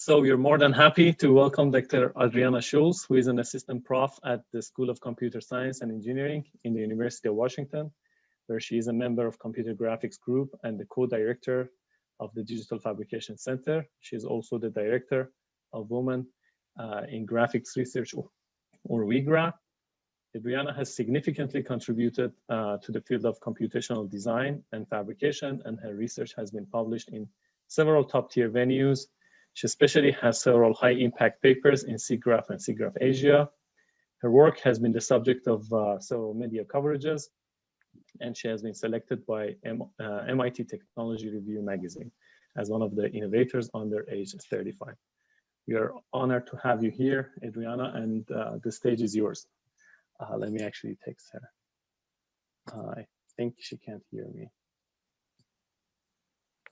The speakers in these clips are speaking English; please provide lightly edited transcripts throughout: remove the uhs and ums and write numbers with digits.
So we're more than happy to welcome Dr. Adriana Schulz, who is an assistant prof at the School of Computer Science and Engineering in the University of Washington, where she is a member of Computer Graphics Group and the co-director of the Digital Fabrication Center. She is also the director of Women in Graphics Research, or WeGra. Adriana has significantly contributed to the field of computational design and fabrication, and her research has been published in several top-tier venues. She especially has several high-impact papers in SIGGRAPH and SIGGRAPH Asia. Her work has been the subject of several media coverages, and she has been selected by MIT Technology Review magazine as one of the innovators under age 35. We are honored to have you here, Adriana, and the stage is yours. Let me actually text her. I think she can't hear me.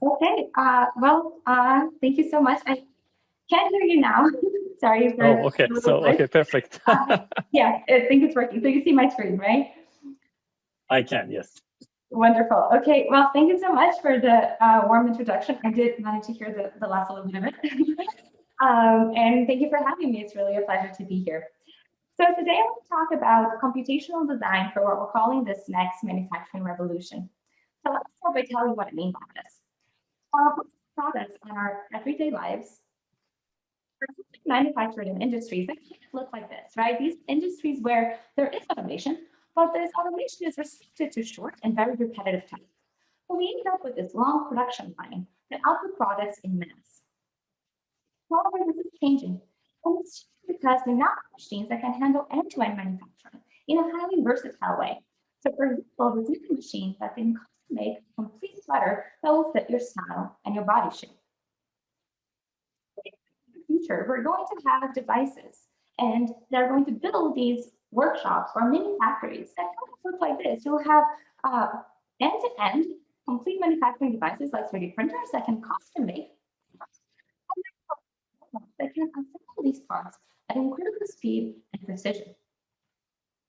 Okay, thank you so much. I can't hear you now. Sorry. Oh, okay, okay, perfect. Yeah, I think it's working. So you see my screen, right? I can, yes. Wonderful. Okay, well, thank you so much for the warm introduction. I did manage to hear the last little bit of it. And thank you for having me. It's really a pleasure to be here. So today I want to talk about computational design for what we're calling this next manufacturing revolution. So let's start by telling you what I mean by this. Products on our everyday lives are manufactured in industries that look like this, right? These industries where there is automation, but this automation is restricted to short and very repetitive tasks. So we end up with this long production line that output products in mass. However, this is changing. And it's because we now have machines that can handle end-to-end manufacturing in a highly versatile way. So for example, this is a machine that can make a complete sweater that will fit your style and your body shape. In the future, we're going to have devices, and they're going to build these workshops or mini factories that look like this. You'll have end-to-end complete manufacturing devices like 3D printers that can custom make, that can assemble these parts at incredible speed and precision.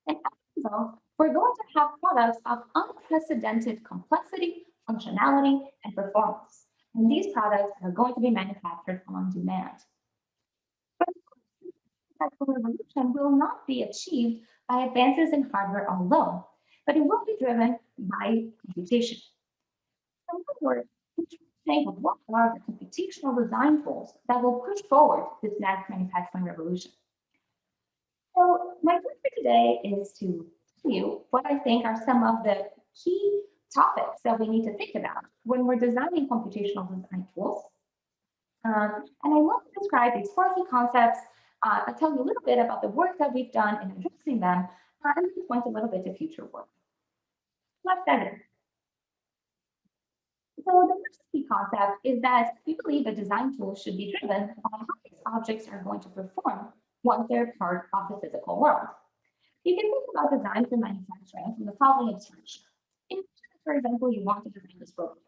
And as a result, we're going to have products of unprecedented complexity, functionality, and performance. And these products are going to be manufactured on demand. But the revolution will not be achieved by advances in hardware alone, but it will be driven by computation. So in other words, think of what are the computational design tools that will push forward this next manufacturing revolution. So my goal for today is to tell you what I think are some of the key topics that we need to think about when we're designing computational design tools. And I want to describe these 4 key concepts. I'll tell you a little bit about the work that we've done in addressing them, and point a little bit to future work. Let's dive in. So the first key concept is that we believe that design tools should be driven by how these objects are going to perform once they're part of the physical world. You can think about design for manufacturing from the following abstraction. For example, you want to design this robot.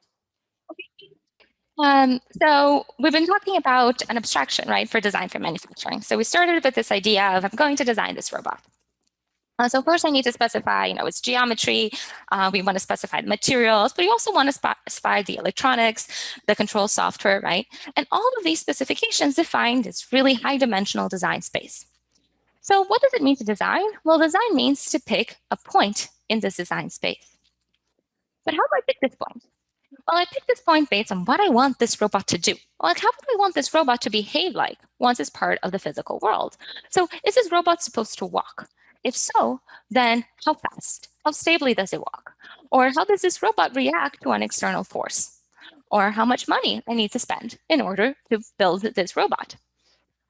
Okay. So we've been talking about an abstraction, right, for design for manufacturing. So we started with this idea of I'm going to design this robot. So first I need to specify, its geometry. We want to specify the materials, but we also want to specify the electronics, the control software, right? And all of these specifications define this really high dimensional design space. So what does it mean to design? Well, design means to pick a point in this design space. But how do I pick this point? Well, I pick this point based on what I want this robot to do. Like, how would I want this robot to behave like once it's part of the physical world? So is this robot supposed to walk? If so, then how fast? How stably does it walk? Or how does this robot react to an external force? Or how much money I need to spend in order to build this robot?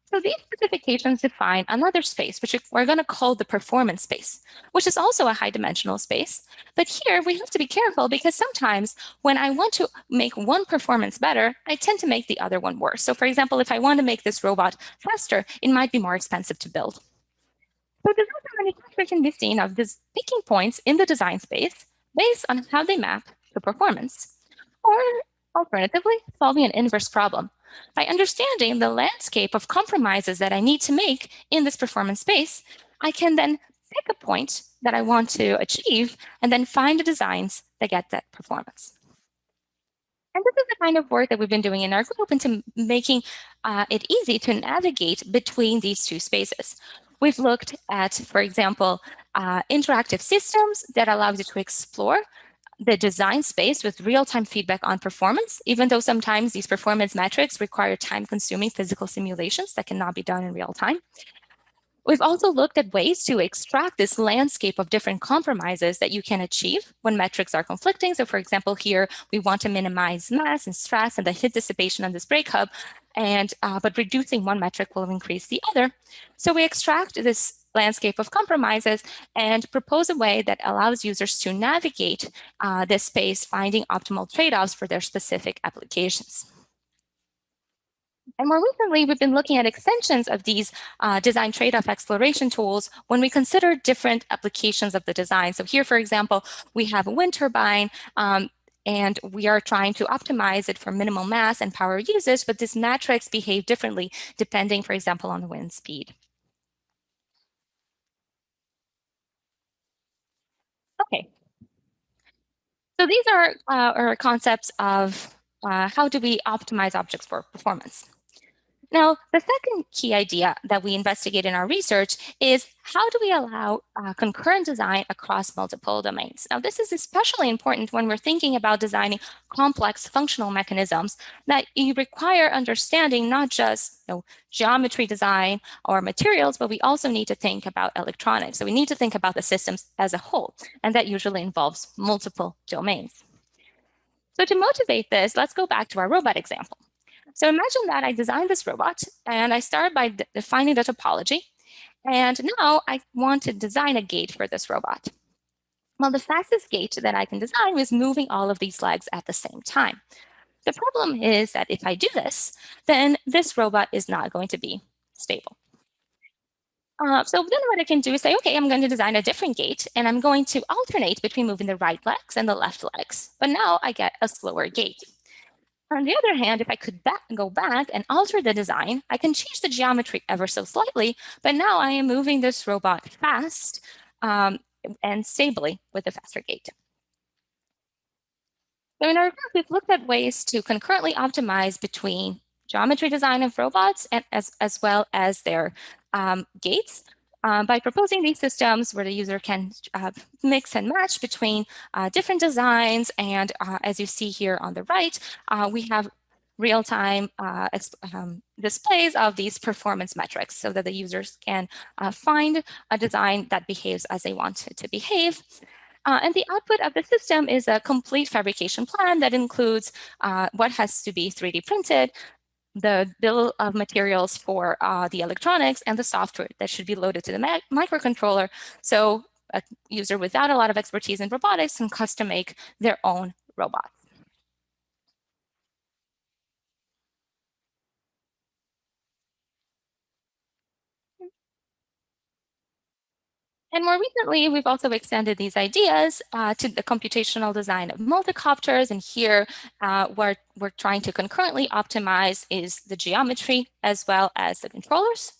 So these specifications define another space, which we're going to call the performance space, which is also a high dimensional space. But here we have to be careful because sometimes when I want to make one performance better, I tend to make the other one worse. So for example, if I want to make this robot faster, it might be more expensive to build. So design for manufacturing can be seen as these picking points in the design space based on how they map to performance, or alternatively, solving an inverse problem. By understanding the landscape of compromises that I need to make in this performance space, I can then pick a point that I want to achieve and then find the designs that get that performance. And this is the kind of work that we've been doing in our group into making it easy to navigate between these two spaces. We've looked at, for example, interactive systems that allow you to explore the design space with real-time feedback on performance, even though sometimes these performance metrics require time-consuming physical simulations that cannot be done in real time. We've also looked at ways to extract this landscape of different compromises that you can achieve when metrics are conflicting. So for example, here we want to minimize mass and stress and the heat dissipation on this brake hub, but reducing one metric will increase the other. So we extract this landscape of compromises and propose a way that allows users to navigate this space, finding optimal trade-offs for their specific applications. And more recently, we've been looking at extensions of these design trade-off exploration tools when we consider different applications of the design. So here, for example, we have a wind turbine, and we are trying to optimize it for minimal mass and power usage, but these metrics behave differently depending, for example, on the wind speed. Okay. So these are concepts of how do we optimize objects for performance. Now, the second key idea that we investigate in our research is how do we allow concurrent design across multiple domains? Now, this is especially important when we're thinking about designing complex functional mechanisms that you require understanding not just geometry design or materials, but we also need to think about electronics. So we need to think about the systems as a whole, and that usually involves multiple domains. So to motivate this, let's go back to our robot example. So imagine that I designed this robot and I start by defining the topology. And now I want to design a gate for this robot. Well, the fastest gate that I can design is moving all of these legs at the same time. The problem is that if I do this, then this robot is not going to be stable. So then what I can do is say, okay, I'm going to design a different gate, and I'm going to alternate between moving the right legs and the left legs. But now I get a slower gate. On the other hand, if I could go back and alter the design, I can change the geometry ever so slightly, but now I am moving this robot fast and stably with a faster gate. So in our group, we've looked at ways to concurrently optimize between geometry design of robots and as well as their gates by proposing these systems where the user can mix and match between different designs. And as you see here on the right, we have real-time displays of these performance metrics so that the users can find a design that behaves as they want it to behave. And the output of the system is a complete fabrication plan that includes what has to be 3D printed, the bill of materials for the electronics, and the software that should be loaded to the microcontroller. So a user without a lot of expertise in robotics can custom make their own robots. And more recently, we've also extended these ideas to the computational design of multicopters. And here, what we're trying to concurrently optimize is the geometry as well as the controllers.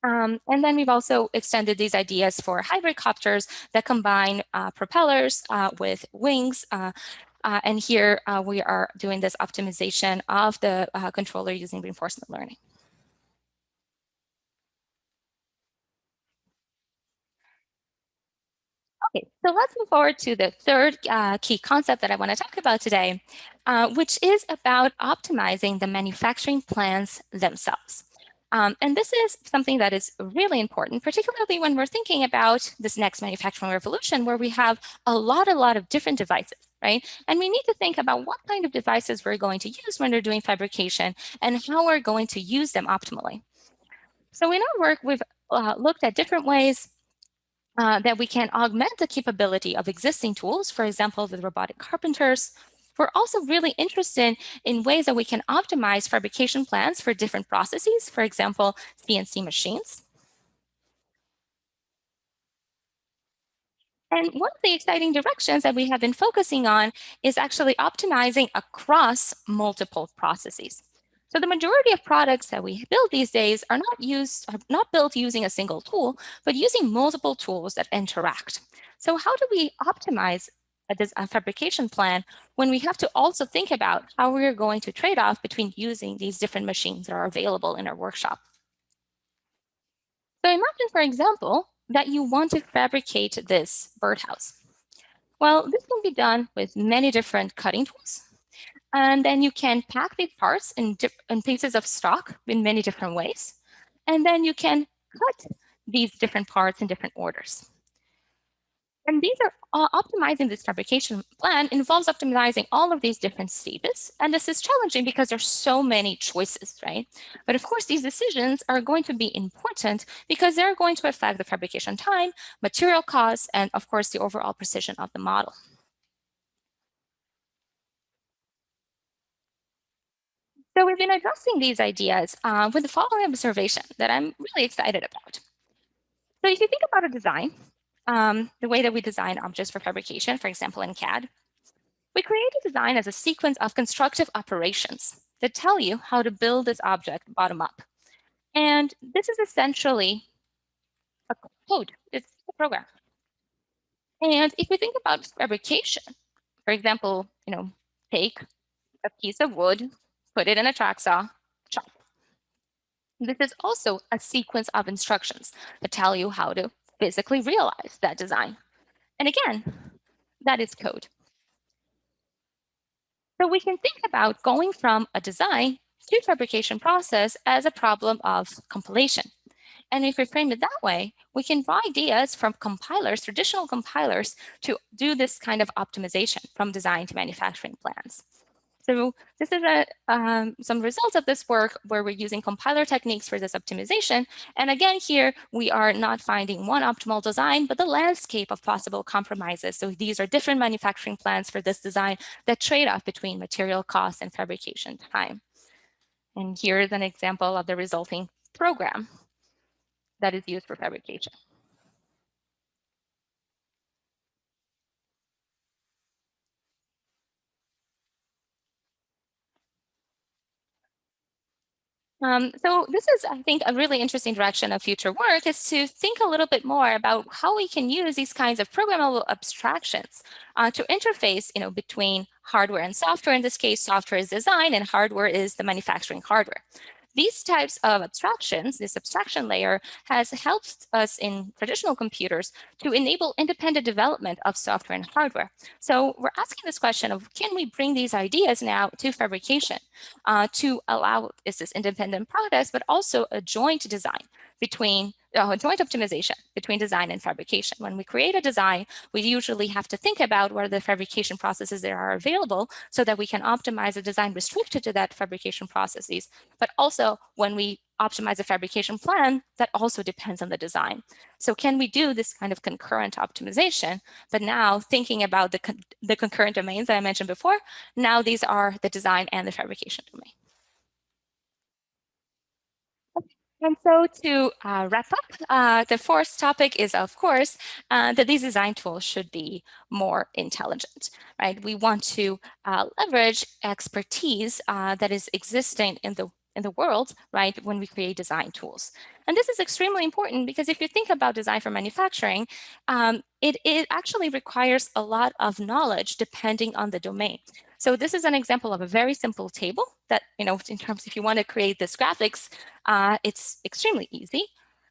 And then we've also extended these ideas for hybrid copters that combine propellers with wings. And here, we are doing this optimization of the controller using reinforcement learning. Okay, so let's move forward to the third key concept that I want to talk about today, which is about optimizing the manufacturing plants themselves. And this is something that is really important, particularly when we're thinking about this next manufacturing revolution, where we have a lot of different devices, right? And we need to think about what kind of devices we're going to use when we're doing fabrication and how we're going to use them optimally. So in our work, we've looked at different ways that we can augment the capability of existing tools, for example, with robotic carpenters. We're also really interested in ways that we can optimize fabrication plans for different processes, for example, CNC machines. And one of the exciting directions that we have been focusing on is actually optimizing across multiple processes. So the majority of products that we build these days are not built using a single tool, but using multiple tools that interact. So how do we optimize a fabrication plan when we have to also think about how we're going to trade off between using these different machines that are available in our workshop. So imagine, for example, that you want to fabricate this birdhouse. Well, this can be done with many different cutting tools. And then you can pack these parts in pieces of stock in many different ways. And then you can cut these different parts in different orders. And these are optimizing this fabrication plan involves optimizing all of these different stages. And this is challenging because there's so many choices, right? But of course, these decisions are going to be important because they're going to affect the fabrication time, material costs, and of course, the overall precision of the model. So we've been addressing these ideas with the following observation that I'm really excited about. So if you think about a design, the way that we design objects for fabrication, for example, in CAD, we create a design as a sequence of constructive operations that tell you how to build this object bottom up. And this is essentially a code, it's a program. And if we think about fabrication, for example, take a piece of wood, put it in a track saw, chop. This is also a sequence of instructions that tell you how to physically realize that design. And again, that is code. So we can think about going from a design to fabrication process as a problem of compilation. And if we frame it that way, we can draw ideas from compilers, traditional compilers, to do this kind of optimization from design to manufacturing plans. So this is some results of this work where we're using compiler techniques for this optimization. And again, here we are not finding one optimal design, but the landscape of possible compromises. So these are different manufacturing plans for this design that trade off between material costs and fabrication time. And here is an example of the resulting program that is used for fabrication. So this is, I think, a really interesting direction of future work is to think a little bit more about how we can use these kinds of programmable abstractions to interface, between hardware and software. In this case, software is design and hardware is the manufacturing hardware. These types of abstractions, this abstraction layer, has helped us in traditional computers to enable independent development of software and hardware. So we're asking this question of, can we bring these ideas now to fabrication to allow this independent process, but also a joint design between joint optimization between design and fabrication. When we create a design, we usually have to think about what are the fabrication processes that are available so that we can optimize a design restricted to that fabrication processes. But also when we optimize a fabrication plan, that also depends on the design. So can we do this kind of concurrent optimization? But now thinking about the concurrent domains that I mentioned before, now these are the design and the fabrication domain. And so to wrap up, the fourth topic is, of course, that these design tools should be more intelligent, right? We want to leverage expertise that is existing in the world, right, when we create design tools. And this is extremely important because if you think about design for manufacturing, it actually requires a lot of knowledge depending on the domain. So this is an example of a very simple table that, in terms if you want to create this graphics, it's extremely easy.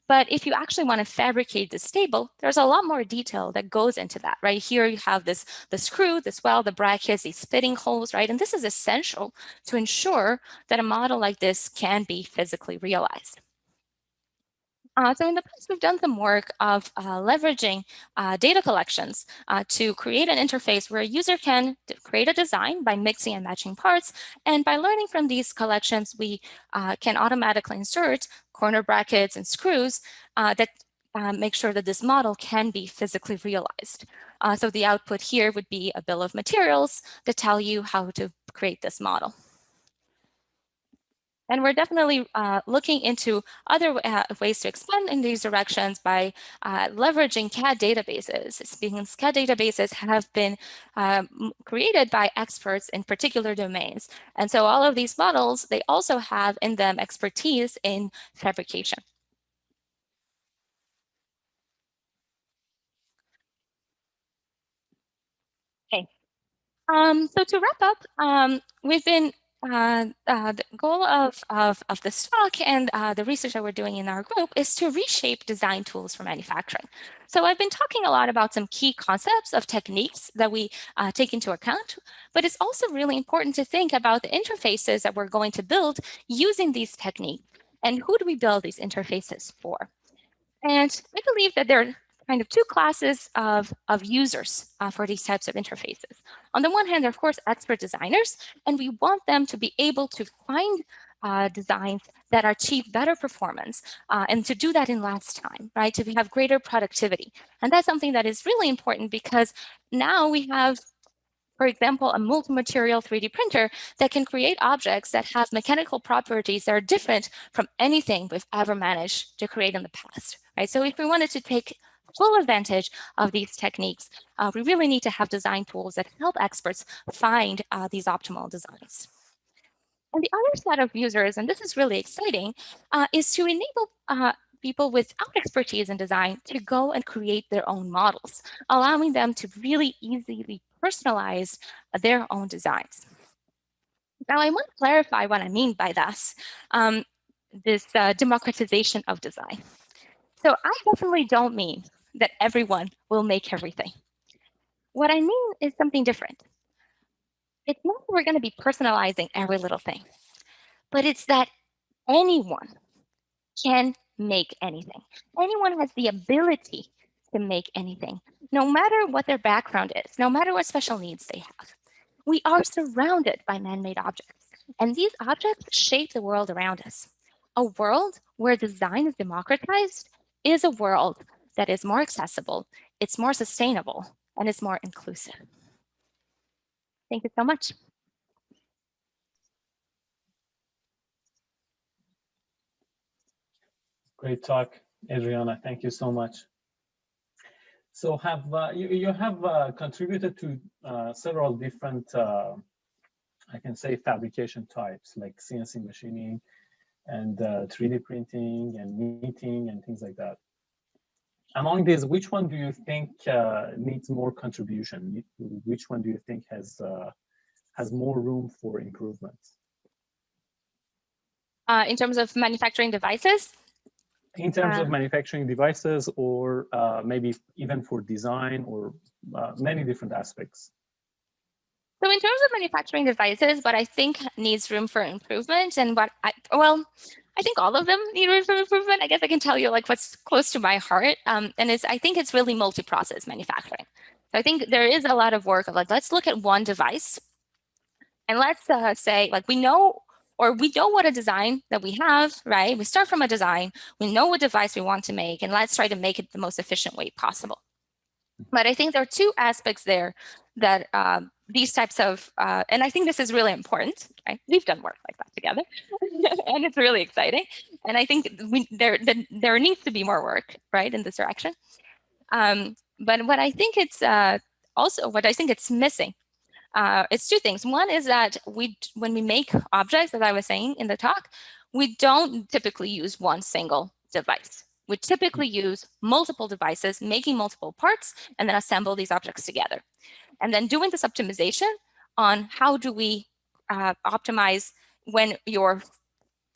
But if you actually want to fabricate this table, there's a lot more detail that goes into that, right? Here you have the screw, this weld, the brackets, these fitting holes, right? And this is essential to ensure that a model like this can be physically realized. So in the past, we've done some work of leveraging data collections to create an interface where a user can create a design by mixing and matching parts. And by learning from these collections, we can automatically insert corner brackets and screws that make sure that this model can be physically realized. So the output here would be a bill of materials to tell you how to create this model. And we're definitely looking into other ways to expand in these directions by leveraging CAD databases. Because CAD databases have been created by experts in particular domains. And so all of these models, they also have in them expertise in fabrication. So to wrap up, we've been the goal of this talk and the research that we're doing in our group is to reshape design tools for manufacturing. So I've been talking a lot about some key concepts of techniques that we take into account, but it's also really important to think about the interfaces that we're going to build using these techniques and who do we build these interfaces for. And I believe that there are kind of two classes of users for these types of interfaces. On the one hand, they're of course expert designers, and we want them to be able to find designs that achieve better performance and to do that in less time, right? To have greater productivity. And that's something that is really important because now we have, for example, a multi-material 3D printer that can create objects that have mechanical properties that are different from anything we've ever managed to create in the past, right? So if we wanted to take full advantage of these techniques, we really need to have design tools that help experts find these optimal designs. And the other set of users, and this is really exciting, is to enable people without expertise in design to go and create their own models, allowing them to really easily personalize their own designs. Now, I want to clarify what I mean by this democratization of design. So I definitely don't mean that everyone will make everything. What I mean is something different. It's not that we're going to be personalizing every little thing, but it's that anyone can make anything. Anyone has the ability to make anything, no matter what their background is, no matter what special needs they have. We are surrounded by man-made objects, and these objects shape the world around us. A world where design is democratized is a world that is more accessible, it's more sustainable, and it's more inclusive. Thank you so much. Great talk, Adriana. Thank you so much. So have you have contributed to several different, I can say, fabrication types like CNC machining and 3D printing and knitting and things like that. Among these, which one do you think needs more contribution? Which one do you think has more room for improvement? In terms of manufacturing devices? In terms of manufacturing devices, or maybe even for design, or many different aspects. So in terms of manufacturing devices, what I think needs room for improvement, and what I think all of them need room for improvement. I guess I can tell you like what's close to my heart, and I think it's really multi-process manufacturing. So I think there is a lot of work of like, let's look at one device, and let's say like we know what a design that we have, right? We start from a design, we know what device we want to make, and let's try to make it the most efficient way possible. But I think there are two aspects there that these types of, and I think this is really important, right? We've done work like that together, and it's really exciting. And I think there needs to be more work, right, in this direction. But what I think it's it's missing, it's two things. One is that when we make objects, as I was saying in the talk, we don't typically use one single device. We typically use multiple devices, making multiple parts, and then assemble these objects together. And then doing this optimization on how do we optimize when your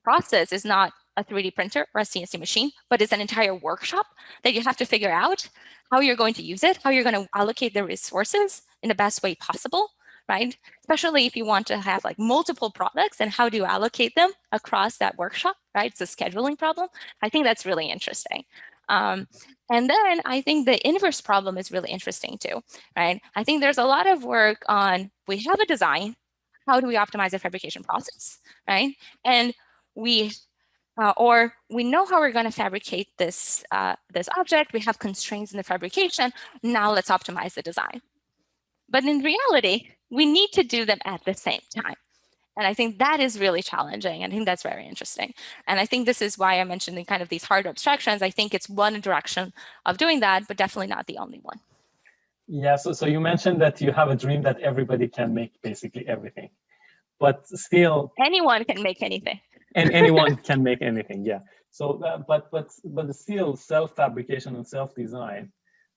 process is not a 3D printer or a CNC machine, but it's an entire workshop that you have to figure out how you're going to use it, how you're going to allocate the resources in the best way possible, right? Especially if you want to have like multiple products and how do you allocate them across that workshop, right? It's a scheduling problem. I think that's really interesting. And then I think the inverse problem is really interesting too, right? I think there's a lot of work on, we have a design, how do we optimize the fabrication process, right? And or we know how we're going to fabricate this object, we have constraints in the fabrication, now let's optimize the design. But in reality, we need to do them at the same time. And I think that is really challenging. I think that's very interesting. And I think this is why I mentioned kind of these hard abstractions. I think it's one direction of doing that, but definitely not the only one. Yeah, so you mentioned that you have a dream that everybody can make basically everything, but still anyone can make anything. And anyone can make anything, yeah. So, but still, self-fabrication and self-design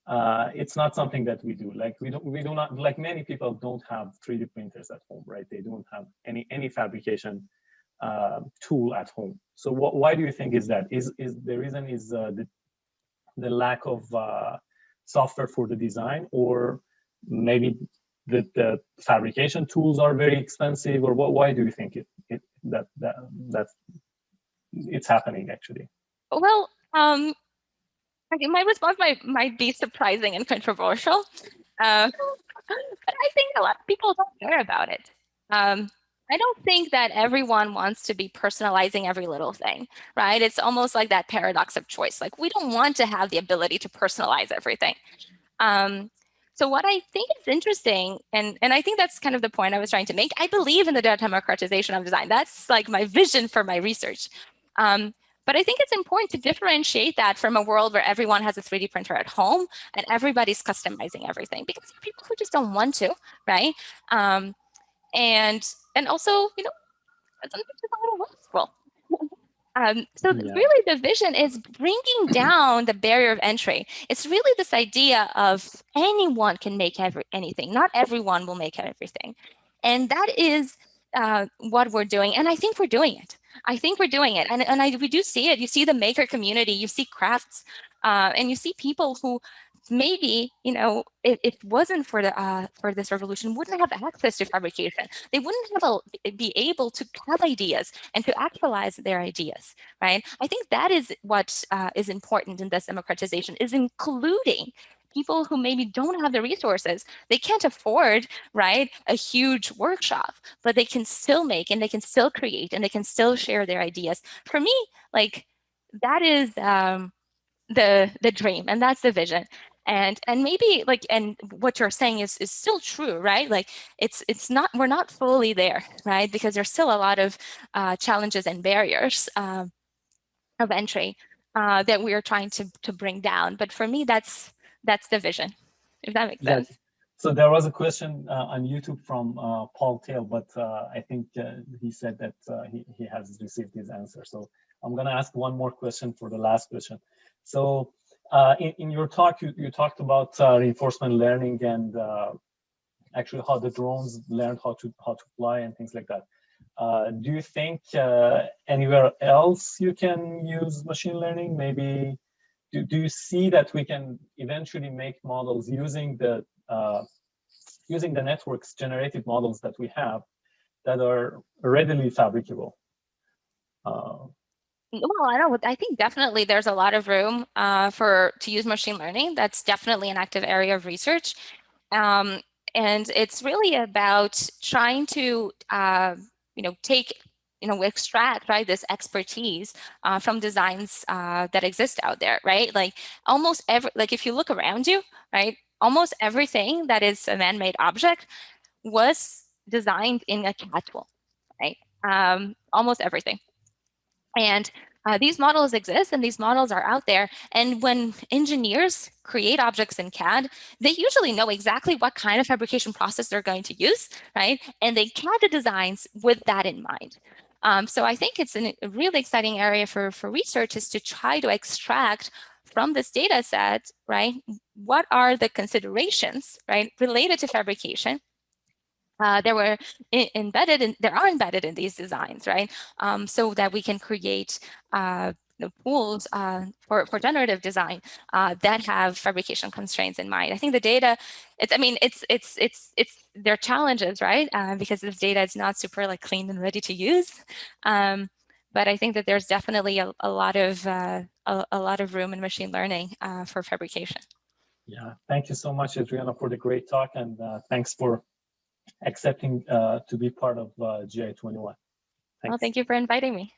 it's not something that we do. Like we do not, like many people don't have 3D printers at home, right? They don't have any fabrication tool at home. So why do you think is that? Is the reason is the lack of software for the design, or maybe the fabrication tools are very expensive, or why do you think that it's happening actually? Well, my response might be surprising and controversial, but I think a lot of people don't care about it. I don't think that everyone wants to be personalizing every little thing, right? It's almost like that paradox of choice. Like we don't want to have the ability to personalize everything. So what I think is interesting, and I think that's kind of the point I was trying to make, I believe in the democratization of design. That's like my vision for my research. But I think it's important to differentiate that from a world where everyone has a 3D printer at home and everybody's customizing everything, because there are people who just don't want to, right? And also, you know, it's a little wasteful. So really the vision is bringing down the barrier of entry. It's really this idea of anyone can make anything. Not everyone will make everything. And that is what we're doing. And I think we're doing it. I think we're doing it. And we do see it. You see the maker community, you see crafts, and you see people who maybe, you know, if it wasn't for this revolution, wouldn't have access to fabrication. They wouldn't be able to have ideas and to actualize their ideas, right? I think that is what is important in this democratization, is including people who maybe don't have the resources. They can't afford, right, a huge workshop, but they can still make, and they can still create, and they can still share their ideas. For me, like, that is the dream, and that's the vision. And maybe, like, and what you're saying is still true, right? Like it's not, we're not fully there, right? Because there's still a lot of challenges and barriers of entry that we are trying to bring down. But for me, that's the vision, if that makes sense. So there was a question on YouTube from Paul Tail, but I think he said that he has received his answer. So I'm going to ask one more question for the last question. So in your talk, you talked about reinforcement learning and actually how the drones learned how to fly and things like that. Do you think anywhere else you can use machine learning? Maybe do you see that we can eventually make models using the networks generated models that we have that are readily fabricable? Well, I think definitely there's a lot of room to use machine learning. That's definitely an active area of research. And it's really about trying to, extract, right, this expertise from designs that exist out there, right? Like almost if you look around you, right, almost everything that is a man-made object was designed in a CAD tool, right? Almost everything. And these models exist, and these models are out there. And when engineers create objects in CAD, they usually know exactly what kind of fabrication process they're going to use, right? And they CAD the designs with that in mind. So I think it's a really exciting area for research, is to try to extract from this data set, right, what are the considerations, right, related to fabrication that were embedded in these designs, right? So that we can create the tools for generative design that have fabrication constraints in mind. I think the data, there are challenges, right? Because this data is not super like clean and ready to use. But I think that there's definitely a lot of room in machine learning for fabrication. Yeah, thank you so much, Adriana, for the great talk, and thanks for accepting to be part of GI21. Well, thank you for inviting me.